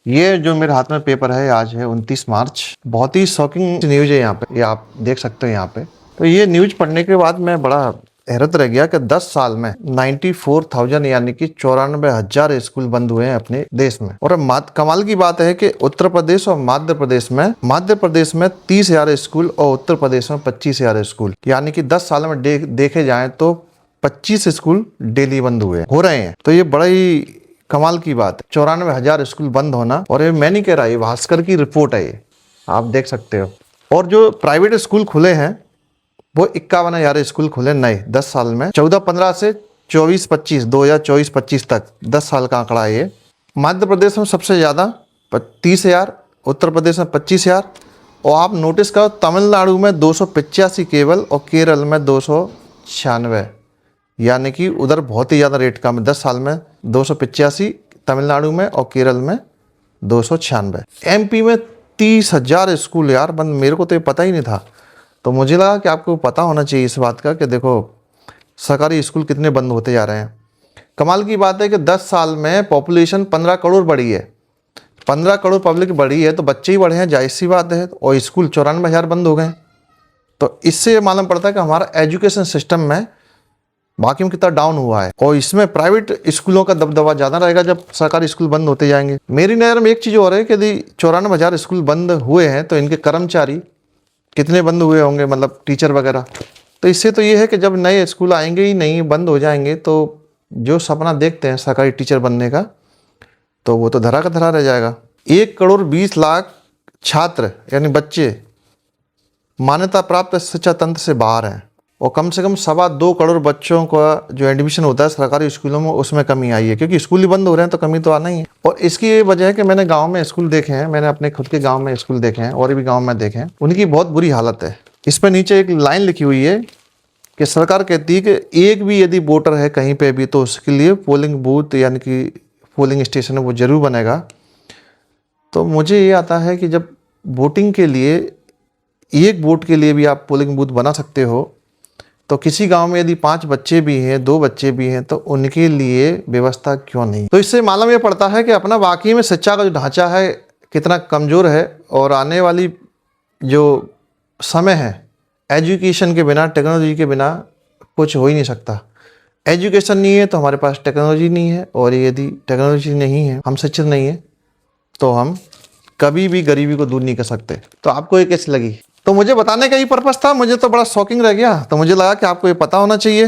ये जो मेरे हाथ में पेपर है, आज है 29 मार्च। बहुत ही शॉकिंग न्यूज है यहाँ पे, ये आप देख सकते हैं यहाँ पे। तो ये न्यूज पढ़ने के बाद मैं बड़ा हैरत रह गया कि 10 साल में 94,000 यानी कि 94,000 स्कूल बंद हुए हैं अपने देश में। और कमाल की बात है कि उत्तर प्रदेश और मध्य प्रदेश में 30,000 स्कूल और उत्तर प्रदेश में 25,000 स्कूल, यानी कि 10 साल में देखे जाए तो 25 स्कूल डेली बंद हो रहे हैं। तो ये बड़ा ही कमाल की बात है, 94,000 स्कूल बंद होना। और ये मैं नहीं कह रहा, ये भास्कर की रिपोर्ट है, ये आप देख सकते हो। और जो प्राइवेट स्कूल खुले हैं वो 51,000 स्कूल खुले नए 10 साल में, 14-15 से 2024-25 तक 10 साल का आंकड़ा है ये। मध्य प्रदेश में सबसे ज़्यादा 30,000, उत्तर प्रदेश में 25,000। और आप नोटिस करो, तमिलनाडु में 285 केवल और केरल में 296, यानी कि उधर बहुत ही ज़्यादा रेट कम है। 10 साल में 285 तमिलनाडु में और केरल में 296। एमपी में 30,000 स्कूल यार बंद, मेरे को तो ये पता ही नहीं था। तो मुझे लगा कि आपको पता होना चाहिए इस बात का कि देखो सरकारी स्कूल कितने बंद होते जा रहे हैं। कमाल की बात है कि 10 साल में पॉपुलेशन 15 करोड़ बढ़ी है। 15 करोड़ पब्लिक बढ़ी है तो बच्चे ही बढ़े हैं, जाहिर सी बात है। और स्कूल 94,000 बंद हो गए। तो इससे ये मालूम पड़ता है कि हमारा एजुकेशन सिस्टम में बाकी में कितना डाउन हुआ है। और इसमें प्राइवेट स्कूलों का दबदबा ज़्यादा रहेगा जब सरकारी स्कूल बंद होते जाएंगे। मेरी नज़र में एक चीज़ और है कि यदि 94,000 स्कूल बंद हुए हैं तो इनके कर्मचारी कितने बंद हुए होंगे, मतलब टीचर वगैरह। तो इससे तो ये है कि जब नए स्कूल आएंगे ही नहीं, बंद हो जाएंगे, तो जो सपना देखते हैं सरकारी टीचर बनने का, तो वो तो धरा का धरा रह जाएगा। 1,20,00,000 छात्र यानी बच्चे मान्यता प्राप्त शिक्षा तंत्र से बाहर हैं। और कम से कम 2.25 करोड़ बच्चों का जो एडमिशन होता है सरकारी स्कूलों में, उसमें कमी आई है, क्योंकि स्कूल ही बंद हो रहे हैं तो कमी तो आना ही है। और इसकी ये वजह है कि मैंने गांव में स्कूल देखे हैं, मैंने अपने खुद के गांव में स्कूल देखे हैं और भी गांव में देखे हैं, उनकी बहुत बुरी हालत है। इस पर नीचे एक लाइन लिखी हुई है कि सरकार कहती है कि एक भी यदि वोटर है कहीं पर भी तो उसके लिए पोलिंग बूथ यानी कि पोलिंग स्टेशन है वो जरूर बनेगा। तो मुझे ये आता है कि जब वोटिंग के लिए एक वोट के लिए भी आप पोलिंग बूथ बना सकते हो, तो किसी गांव में यदि 5 बच्चे भी हैं, 2 बच्चे भी हैं, तो उनके लिए व्यवस्था क्यों नहीं। तो इससे मालूम ये पड़ता है कि अपना वाकई में शिक्षा का जो ढांचा है कितना कमज़ोर है। और आने वाली जो समय है, एजुकेशन के बिना, टेक्नोलॉजी के बिना कुछ हो ही नहीं सकता। एजुकेशन नहीं है तो हमारे पास टेक्नोलॉजी नहीं है, और यदि टेक्नोलॉजी नहीं है, हम शिक्षित नहीं है, तो हम कभी भी गरीबी को दूर नहीं कर सकते। तो आपको ये कैसी लगी? तो मुझे बताने का ही पर्पस था, मुझे तो बड़ा शॉकिंग रह गया। तो मुझे लगा कि आपको ये पता होना चाहिए।